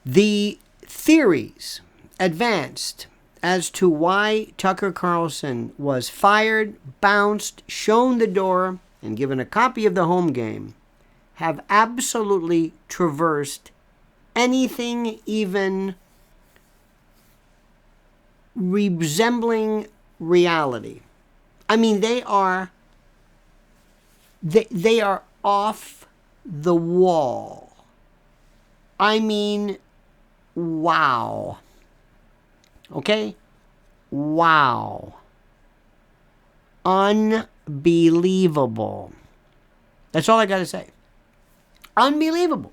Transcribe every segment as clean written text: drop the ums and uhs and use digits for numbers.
The theories advanced as to why Tucker Carlson was fired, bounced, shown the door, and given a copy of the home game have absolutely traversed anything even resembling reality. I mean, they are off the wall. I mean, wow. Okay? Wow. Unbelievable. That's all I got to say. Unbelievable.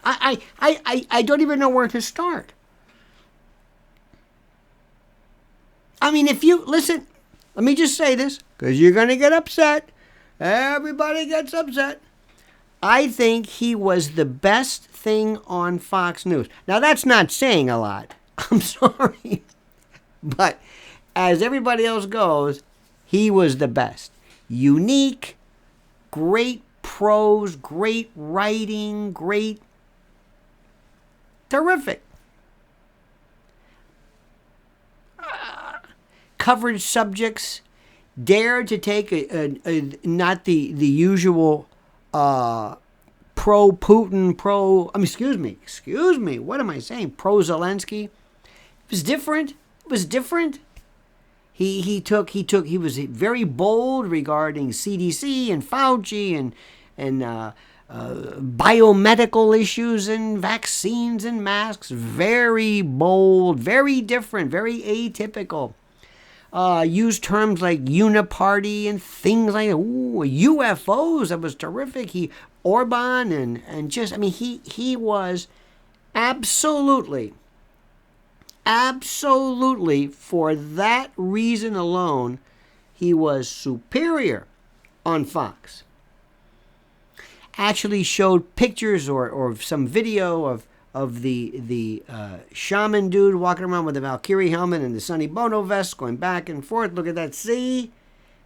I don't even know where to start. I mean, if you, listen, let me just say this, because you're going to get upset. Everybody gets upset. I think he was the best thing on Fox News. Now, that's not saying a lot. I'm sorry. But as everybody else goes, he was the best. Unique, great prose, great writing, great, terrific. Covered subjects, dared to take not the usual pro-Putin, excuse me, what am I saying? Pro-Zelensky. It was different. He was very bold regarding CDC and Fauci and biomedical issues and vaccines and masks. Very bold, very different, very atypical. Used terms like uniparty and things like that. Ooh, UFOs, that was terrific. Orban and just, I mean, he was absolutely, for that reason alone, he was superior on Fox. Actually showed pictures or some video of the shaman dude walking around with the Valkyrie helmet and the Sonny Bono vest going back and forth. Look at that. See,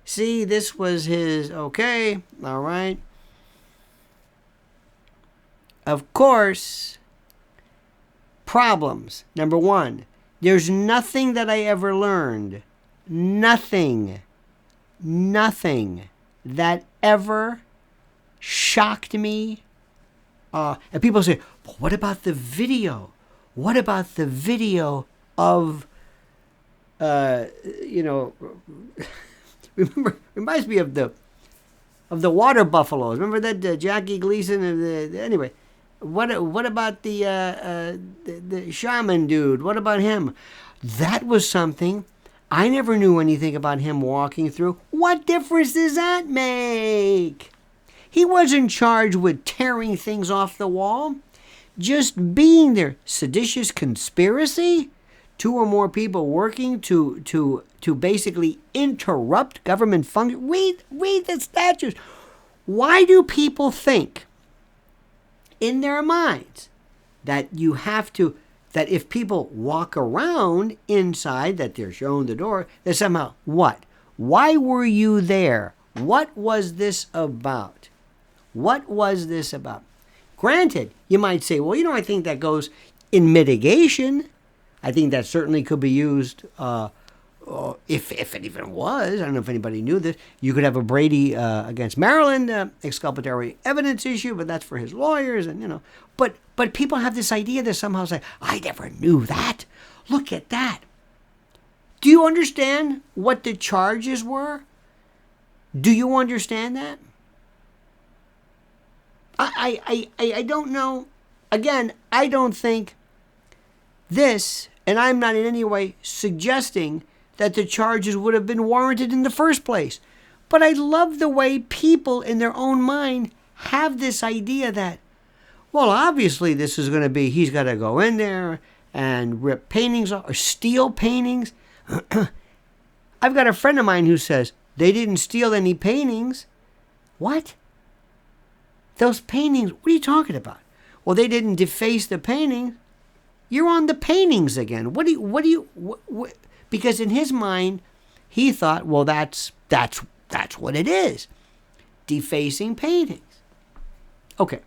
this was his, okay, all right. Of course, problems. Number one, there's nothing that I ever learned, nothing that ever shocked me. And people say, well, what about the video? What about the video of, reminds me of the water buffaloes. Remember that Jackie Gleason? Anyway, what about the shaman dude? What about him? That was something. I never knew anything about him walking through. What difference does that make? He wasn't charged with tearing things off the wall. Just being there. Seditious conspiracy? 2 or more people working to basically interrupt government function. Read the statutes. Why do people think in their minds that you have to, that if people walk around inside, that they're shown the door, that somehow, what? Why were you there? What was this about? What was this about? Granted, you might say, well, I think that goes in mitigation. I think that certainly could be used, if it even was. I don't know if anybody knew this. You could have a Brady against Maryland exculpatory evidence issue, but that's for his lawyers, and But people have this idea that somehow say, I never knew that. Look at that. Do you understand what the charges were? Do you understand that? I don't know. Again, I don't think this, and I'm not in any way suggesting that the charges would have been warranted in the first place. But I love the way people in their own mind have this idea that, well, obviously this is going to be, he's got to go in there and rip paintings off or steal paintings. I've got a friend of mine who says they didn't steal any paintings. What? Those paintings, what are you talking about? Well, they didn't deface the paintings. You're on the paintings again. What? Because in his mind, he thought, well, that's what it is. Defacing paintings. Okay.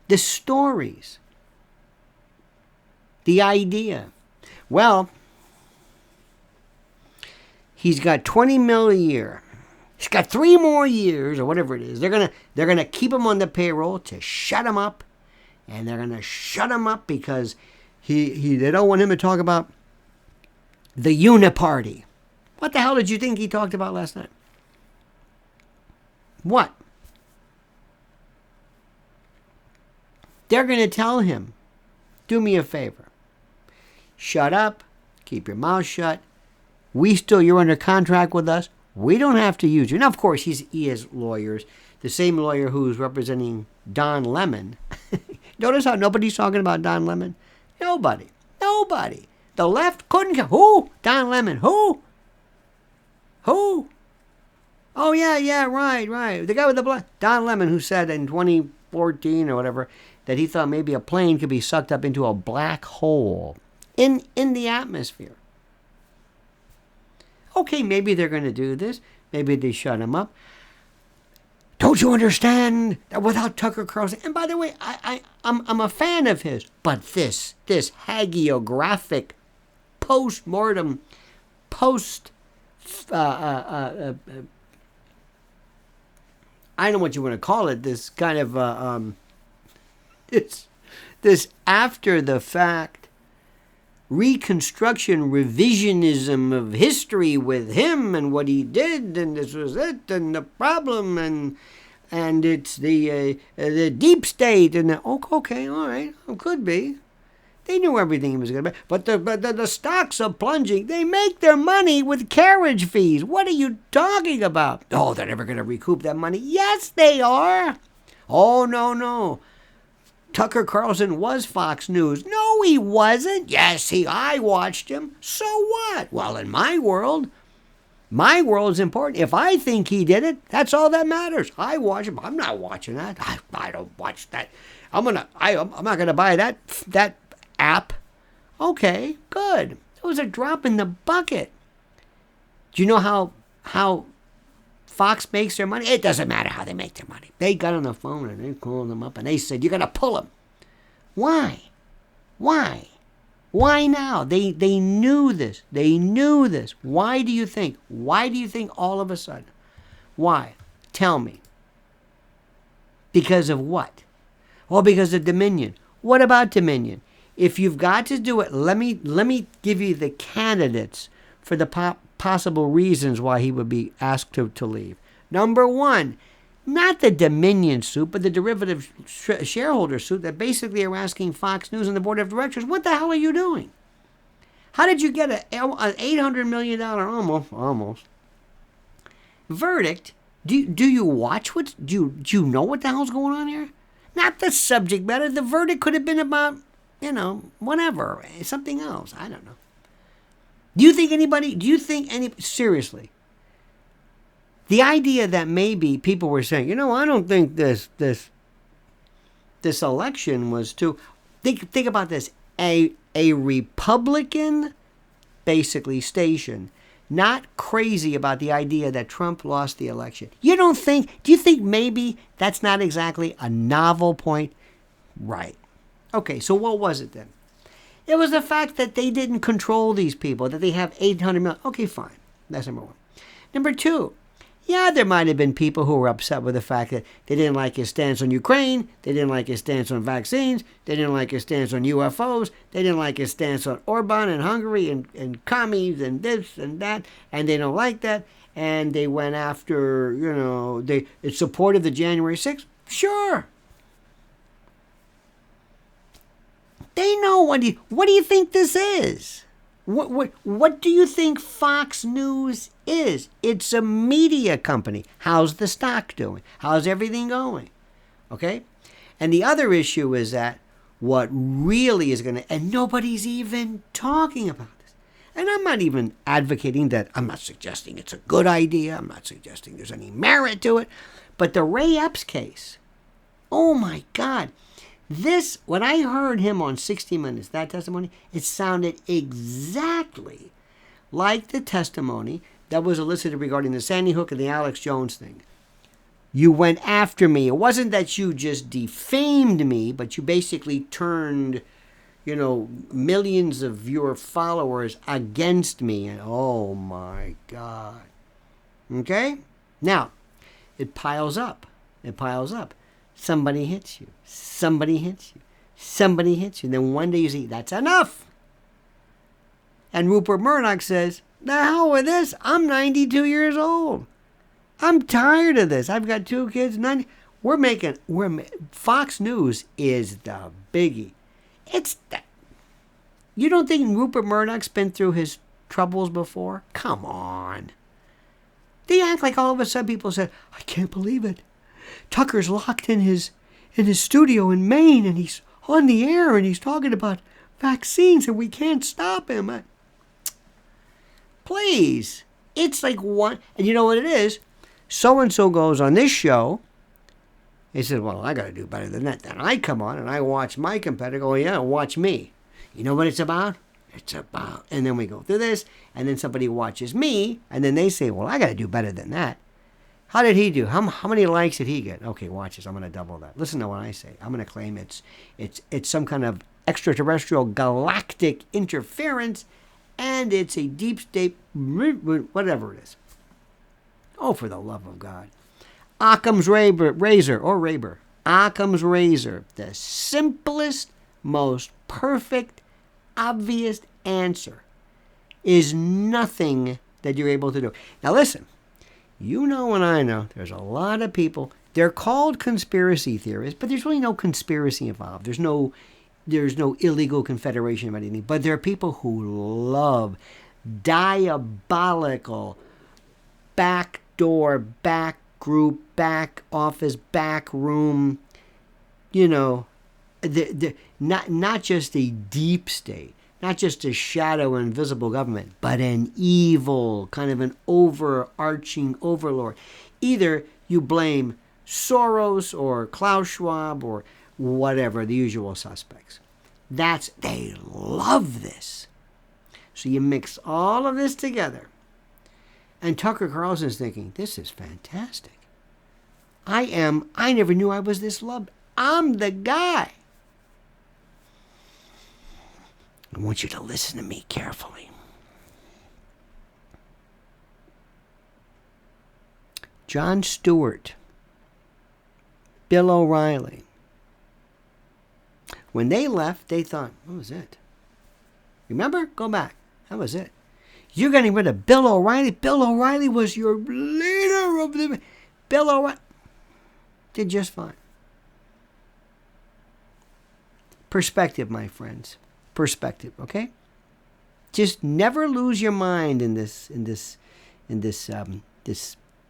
The stories. The idea. Well, he's got $20 million a year. He's got 3 more years or whatever it is. They're gonna keep him on the payroll to shut him up, and they're gonna shut him up because they don't want him to talk about the Uniparty. What the hell did you think he talked about last night? What? They're gonna tell him, do me a favor. Shut up. Keep your mouth shut. You're under contract with us. We don't have to use you. Now, of course, he has lawyers. The same lawyer who's representing Don Lemon. Notice how nobody's talking about Don Lemon? Nobody. The left couldn't. Who? Don Lemon. Who? Oh, yeah, right. The guy with the black. Don Lemon, who said in 2014 or whatever that he thought maybe a plane could be sucked up into a black hole in the atmosphere. Okay, maybe they're going to do this. Maybe they shut him up. Don't you understand that without Tucker Carlson? And by the way, I'm a fan of his, but this hagiographic post-mortem, I don't know what you want to call it. This kind of this after the fact reconstruction, revisionism of history with him and what he did, and this was it, and the problem, and it's the deep state, and okay, all right, could be. They knew everything he was going to be, but the stocks are plunging. They make their money with carriage fees. What are you talking about? Oh, they're never going to recoup that money. Yes, they are. Oh, no. Tucker Carlson was Fox News. No, he wasn't. Yes, I watched him. So what? Well, in my world is important. If I think he did it, that's all that matters. I watch him. I'm not watching that. I don't watch that. I'm not gonna buy that app. Okay, good. It was a drop in the bucket. Do you know how Fox makes their money? It doesn't matter how they make their money. They got on the phone and they called them up and they said, you're going to pull him. Why? Why now? They knew this. Why do you think all of a sudden? Why? Tell me. Because of what? Well, because of Dominion. What about Dominion? If you've got to do it, let me give you the candidates for the possible reasons why he would be asked to leave. Number one, not the Dominion suit, but the derivative shareholder suit that basically are asking Fox News and the board of directors, what the hell are you doing? How did you get an $800 million almost verdict? Do you watch do you know what the hell's going on here? Not the subject matter. The verdict could have been about, whatever, something else. I don't know. Seriously, the idea that maybe people were saying, I don't think this election was too, think about this, a Republican, basically, station, not crazy about the idea that Trump lost the election. Do you think maybe that's not exactly a novel point? Right. Okay, so what was it then? It was the fact that they didn't control these people, that they have 800 million. Okay, fine. That's number one. Number two, yeah, there might have been people who were upset with the fact that they didn't like his stance on Ukraine, they didn't like his stance on vaccines, they didn't like his stance on UFOs, they didn't like his stance on Orban and Hungary and commies and this and that, and they don't like that, and they went after, they supported the January 6th. Sure. They know what do you think this is? What do you think Fox News is? It's a media company. How's the stock doing? How's everything going? Okay? And the other issue is that what really is going to, and nobody's even talking about this. And I'm not even advocating that, I'm not suggesting it's a good idea. I'm not suggesting there's any merit to it. But the Ray Epps case, oh my God. When I heard him on 60 Minutes, that testimony, it sounded exactly like the testimony that was elicited regarding the Sandy Hook and the Alex Jones thing. You went after me. It wasn't that you just defamed me, but you basically turned, millions of your followers against me. And oh my God. Okay? Now, it piles up. It piles up. Somebody hits you. Somebody hits you. Somebody hits you. And then one day you say, that's enough. And Rupert Murdoch says, the hell with this. I'm 92 years old. I'm tired of this. I've got 2 kids. Fox News is the biggie. You don't think Rupert Murdoch's been through his troubles before? Come on. They act like all of a sudden people said, I can't believe it. Tucker's locked in his studio in Maine, and he's on the air, and he's talking about vaccines, and we can't stop him. Please. It's like one, and you know what it is? So-and-so goes on this show. He says, well, I got to do better than that. Then I come on and I watch my competitor go, yeah, watch me. You know what it's about? And then we go through this, and then somebody watches me, and then they say, well, I got to do better than that. How did he do? How many likes did he get? Okay, watch this. I'm going to double that. Listen to what I say. I'm going to claim it's some kind of extraterrestrial galactic interference, and it's a deep state, whatever it is. Oh, for the love of God. Occam's razor. Occam's razor. The simplest, most perfect, obvious answer is nothing that you're able to do. Now listen, you know and I know there's a lot of people, they're called conspiracy theorists, but there's really no conspiracy involved. There's no illegal confederation of anything. But there are people who love diabolical backdoor, back group, back office, back room, not just a deep state, not just a shadow invisible government, but an evil, kind of an overarching overlord. Either you blame Soros or Klaus Schwab or whatever, the usual suspects. They love this. So you mix all of this together. And Tucker Carlson's thinking, this is fantastic. I never knew I was this loved. I'm the guy. I want you to listen to me carefully. Jon Stewart, Bill O'Reilly. When they left, they thought, what was it? Remember? Go back. That was it. You're getting rid of Bill O'Reilly. Bill O'Reilly was your leader of the... Bill O'Reilly did just fine. Perspective, my friends. Perspective, okay? Just never lose your mind in this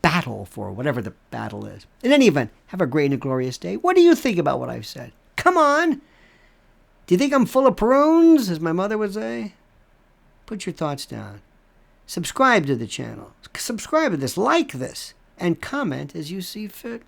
battle for whatever the battle is. In any event, have a great and glorious day. What do you think about what I've said? Come on! Do you think I'm full of prunes, as my mother would say? Put your thoughts down. Subscribe to the channel. Subscribe to this, like this, and comment as you see fit.